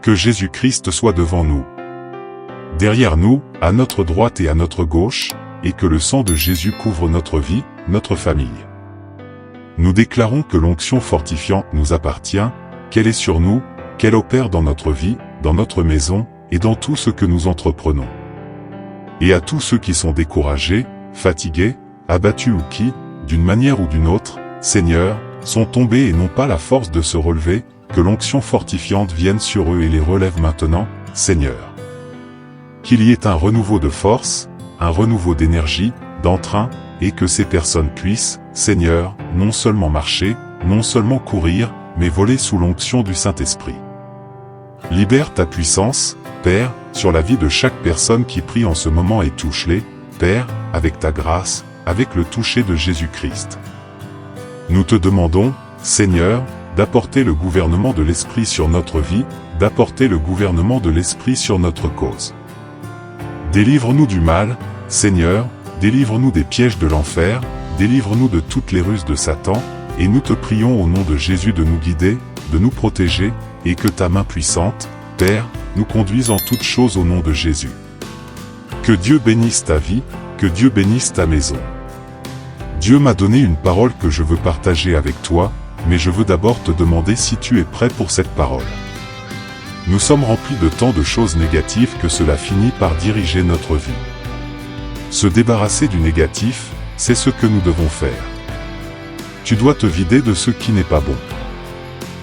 Que Jésus-Christ soit devant nous, derrière nous, à notre droite et à notre gauche, et que le sang de Jésus couvre notre vie, notre famille. Nous déclarons que l'onction fortifiante nous appartient, qu'elle est sur nous, qu'elle opère dans notre vie, dans notre maison, et dans tout ce que nous entreprenons. Et à tous ceux qui sont découragés, fatigués, abattus ou qui, d'une manière ou d'une autre, Seigneur, sont tombés et n'ont pas la force de se relever, que l'onction fortifiante vienne sur eux et les relève maintenant, Seigneur. Qu'il y ait un renouveau de force, un renouveau d'énergie, d'entrain, et que ces personnes puissent, Seigneur, non seulement marcher, non seulement courir, mais voler sous l'onction du Saint-Esprit. Libère ta puissance, Père, sur la vie de chaque personne qui prie en ce moment et touche-les, Père, avec ta grâce, avec le toucher de Jésus-Christ. Nous te demandons, Seigneur, d'apporter le gouvernement de l'Esprit sur notre vie, d'apporter le gouvernement de l'Esprit sur notre cause. Délivre-nous du mal, Seigneur, délivre-nous des pièges de l'enfer, délivre-nous de toutes les ruses de Satan, et nous te prions au nom de Jésus de nous guider, de nous protéger, et que ta main puissante, Père, nous conduise en toutes choses au nom de Jésus. Que Dieu bénisse ta vie, que Dieu bénisse ta maison. Dieu m'a donné une parole que je veux partager avec toi, mais je veux d'abord te demander si tu es prêt pour cette parole. Nous sommes remplis de tant de choses négatives que cela finit par diriger notre vie. Se débarrasser du négatif, c'est ce que nous devons faire. Tu dois te vider de ce qui n'est pas bon.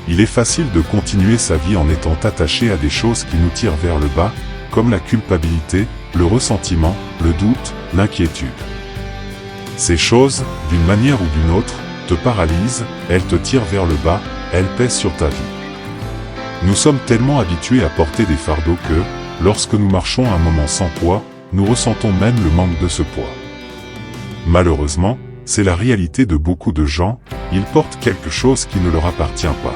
Il est facile de continuer sa vie en étant attaché à des choses qui nous tirent vers le bas, comme la culpabilité, le ressentiment, le doute, l'inquiétude. Ces choses, d'une manière ou d'une autre, te paralysent, elles te tirent vers le bas, elles pèsent sur ta vie. Nous sommes tellement habitués à porter des fardeaux que, lorsque nous marchons un moment sans poids, nous ressentons même le manque de ce poids. Malheureusement, c'est la réalité de beaucoup de gens, ils portent quelque chose qui ne leur appartient pas.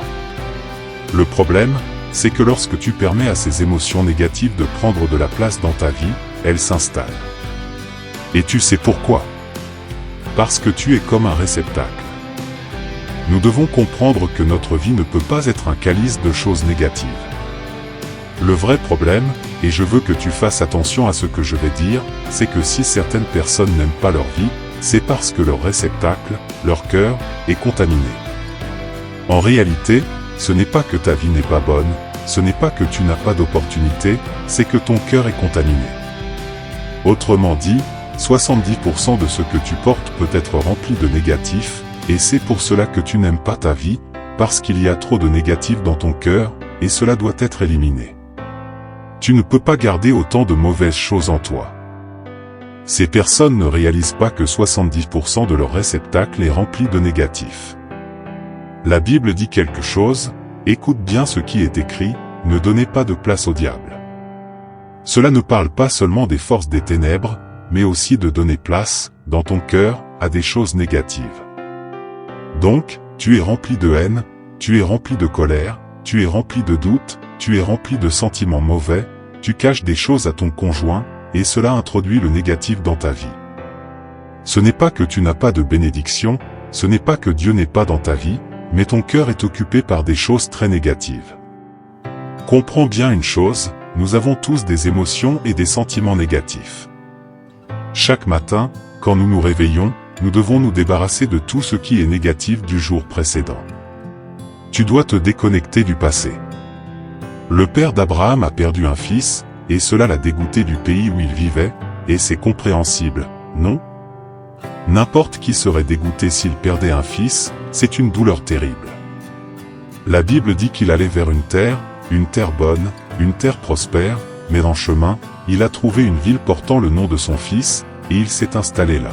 Le problème, c'est que lorsque tu permets à ces émotions négatives de prendre de la place dans ta vie, elles s'installent. Et tu sais pourquoi? Parce que tu es comme un réceptacle. Nous devons comprendre que notre vie ne peut pas être un calice de choses négatives. Le vrai problème, et je veux que tu fasses attention à ce que je vais dire, c'est que si certaines personnes n'aiment pas leur vie, c'est parce que leur réceptacle, leur cœur, est contaminé. En réalité, ce n'est pas que ta vie n'est pas bonne, ce n'est pas que tu n'as pas d'opportunité, c'est que ton cœur est contaminé. Autrement dit, 70% de ce que tu portes peut être rempli de négatif, et c'est pour cela que tu n'aimes pas ta vie, parce qu'il y a trop de négatif dans ton cœur, et cela doit être éliminé. Tu ne peux pas garder autant de mauvaises choses en toi. Ces personnes ne réalisent pas que 70% de leur réceptacle est rempli de négatif. La Bible dit quelque chose, écoute bien ce qui est écrit, ne donnez pas de place au diable. Cela ne parle pas seulement des forces des ténèbres, mais aussi de donner place, dans ton cœur, à des choses négatives. Donc, tu es rempli de haine, tu es rempli de colère, tu es rempli de doute, tu es rempli de sentiments mauvais, tu caches des choses à ton conjoint, et cela introduit le négatif dans ta vie. Ce n'est pas que tu n'as pas de bénédiction, ce n'est pas que Dieu n'est pas dans ta vie, mais ton cœur est occupé par des choses très négatives. Comprends bien une chose, nous avons tous des émotions et des sentiments négatifs. Chaque matin, quand nous nous réveillons, nous devons nous débarrasser de tout ce qui est négatif du jour précédent. Tu dois te déconnecter du passé. Le père d'Abraham a perdu un fils, et cela l'a dégoûté du pays où il vivait, et c'est compréhensible, non? N'importe qui serait dégoûté s'il perdait un fils, c'est une douleur terrible. La Bible dit qu'il allait vers une terre bonne, une terre prospère, mais en chemin, il a trouvé une ville portant le nom de son fils, et il s'est installé là.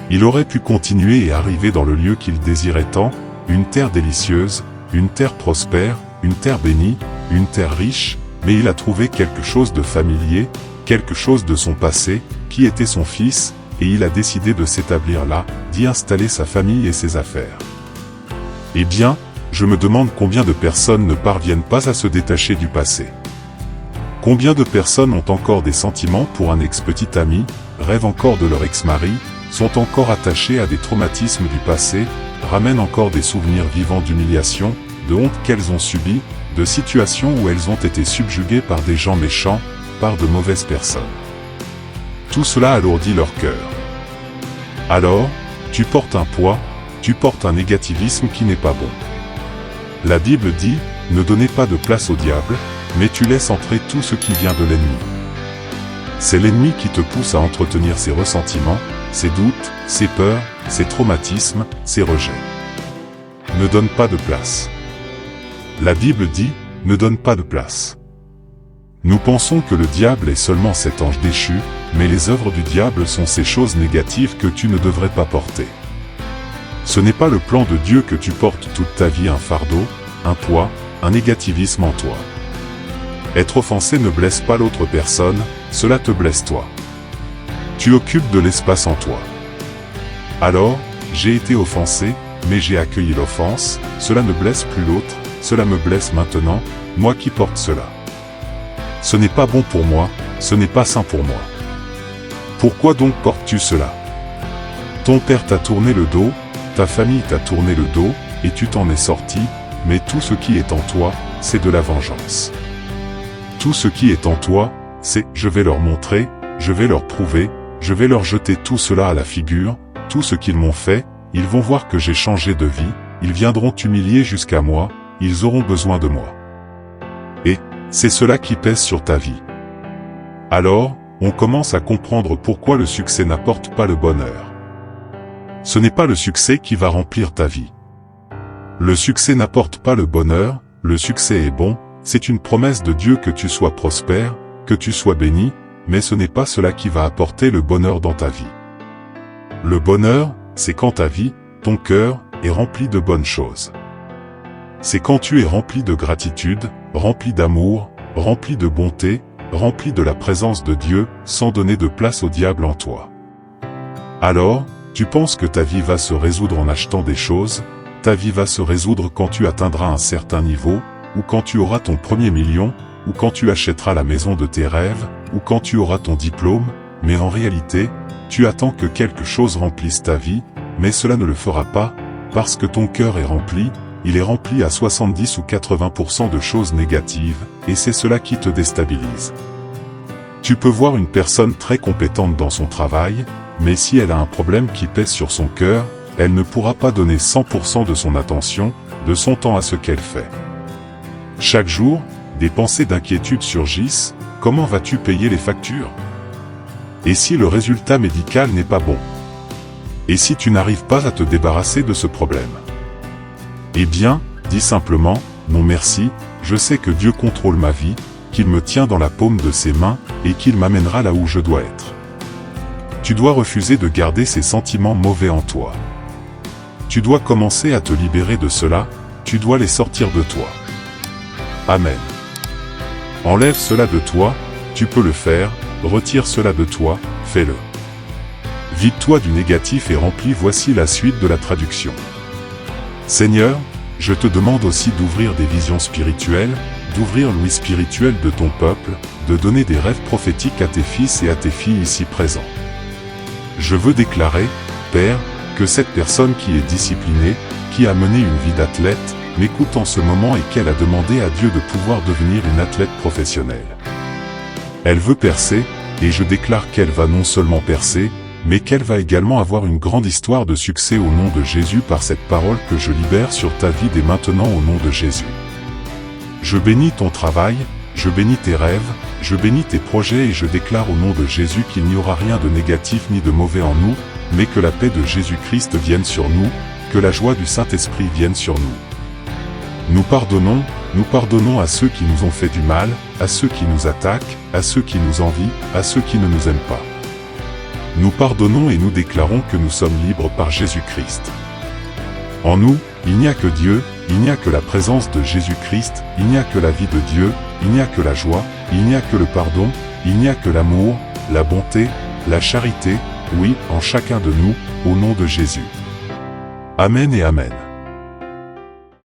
Il aurait pu continuer et arriver dans le lieu qu'il désirait tant, une terre délicieuse, une terre prospère, une terre bénie, une terre riche, mais il a trouvé quelque chose de familier, quelque chose de son passé, qui était son fils, et il a décidé de s'établir là, d'y installer sa famille et ses affaires. Eh bien, je me demande combien de personnes ne parviennent pas à se détacher du passé. Combien de personnes ont encore des sentiments pour un ex-petit ami, rêvent encore de leur ex-mari, sont encore attachés à des traumatismes du passé, ramènent encore des souvenirs vivants d'humiliation, de honte qu'elles ont subies, de situations où elles ont été subjuguées par des gens méchants, par de mauvaises personnes. Tout cela alourdit leur cœur. Alors, tu portes un poids, tu portes un négativisme qui n'est pas bon. La Bible dit, ne donnez pas de place au diable, mais tu laisses entrer tout ce qui vient de l'ennemi. C'est l'ennemi qui te pousse à entretenir ses ressentiments, ses doutes, ses peurs, ses traumatismes, ses rejets. Ne donne pas de place. La Bible dit, ne donne pas de place. Nous pensons que le diable est seulement cet ange déchu, mais les œuvres du diable sont ces choses négatives que tu ne devrais pas porter. Ce n'est pas le plan de Dieu que tu portes toute ta vie un fardeau, un poids, un négativisme en toi. Être offensé ne blesse pas l'autre personne, cela te blesse toi. Tu occupes de l'espace en toi. Alors, j'ai été offensé, mais j'ai accueilli l'offense, cela ne blesse plus l'autre, cela me blesse maintenant, moi qui porte cela. Ce n'est pas bon pour moi, ce n'est pas sain pour moi. Pourquoi donc portes-tu cela? Ton père t'a tourné le dos, ta famille t'a tourné le dos, et tu t'en es sorti, mais tout ce qui est en toi, c'est de la vengeance. Tout ce qui est en toi, c'est « je vais leur montrer, je vais leur prouver, je vais leur jeter tout cela à la figure, tout ce qu'ils m'ont fait, ils vont voir que j'ai changé de vie, ils viendront t'humilier jusqu'à moi, ils auront besoin de moi. » Et c'est cela qui pèse sur ta vie. Alors, on commence à comprendre pourquoi le succès n'apporte pas le bonheur. Ce n'est pas le succès qui va remplir ta vie. Le succès n'apporte pas le bonheur, le succès est bon, c'est une promesse de Dieu que tu sois prospère, que tu sois béni, mais ce n'est pas cela qui va apporter le bonheur dans ta vie. Le bonheur, c'est quand ta vie, ton cœur, est rempli de bonnes choses. C'est quand tu es rempli de gratitude, rempli d'amour, rempli de bonté, rempli de la présence de Dieu, sans donner de place au diable en toi. Alors, tu penses que ta vie va se résoudre en achetant des choses, ta vie va se résoudre quand tu atteindras un certain niveau, ou quand tu auras ton premier million, ou quand tu achèteras la maison de tes rêves, ou quand tu auras ton diplôme, mais en réalité, tu attends que quelque chose remplisse ta vie, mais cela ne le fera pas, parce que ton cœur est rempli, il est rempli à 70 ou 80% de choses négatives, et c'est cela qui te déstabilise. Tu peux voir une personne très compétente dans son travail, mais si elle a un problème qui pèse sur son cœur, elle ne pourra pas donner 100% de son attention, de son temps à ce qu'elle fait. Chaque jour, des pensées d'inquiétude surgissent, comment vas-tu payer les factures? Et si le résultat médical n'est pas bon? Et si tu n'arrives pas à te débarrasser de ce problème? Eh bien, dis simplement, non merci, je sais que Dieu contrôle ma vie, qu'il me tient dans la paume de ses mains, et qu'il m'amènera là où je dois être. Tu dois refuser de garder ces sentiments mauvais en toi. Tu dois commencer à te libérer de cela, tu dois les sortir de toi. Amen. Enlève cela de toi, tu peux le faire, retire cela de toi, fais-le. Vide-toi du négatif et remplis, voici la suite de la traduction. Seigneur, je te demande aussi d'ouvrir des visions spirituelles, d'ouvrir l'ouïe spirituelle de ton peuple, de donner des rêves prophétiques à tes fils et à tes filles ici présents. Je veux déclarer, Père, que cette personne qui est disciplinée, qui a mené une vie d'athlète, m'écoute en ce moment et qu'elle a demandé à Dieu de pouvoir devenir une athlète professionnelle. Elle veut percer, et je déclare qu'elle va non seulement percer, mais qu'elle va également avoir une grande histoire de succès au nom de Jésus par cette parole que je libère sur ta vie dès maintenant au nom de Jésus. Je bénis ton travail, je bénis tes rêves, je bénis tes projets et je déclare au nom de Jésus qu'il n'y aura rien de négatif ni de mauvais en nous, mais que la paix de Jésus-Christ vienne sur nous, que la joie du Saint-Esprit vienne sur nous. Nous pardonnons à ceux qui nous ont fait du mal, à ceux qui nous attaquent, à ceux qui nous envient, à ceux qui ne nous aiment pas. Nous pardonnons et nous déclarons que nous sommes libres par Jésus-Christ. En nous, il n'y a que Dieu, il n'y a que la présence de Jésus-Christ, il n'y a que la vie de Dieu, il n'y a que la joie, il n'y a que le pardon, il n'y a que l'amour, la bonté, la charité, oui, en chacun de nous, au nom de Jésus. Amen et Amen.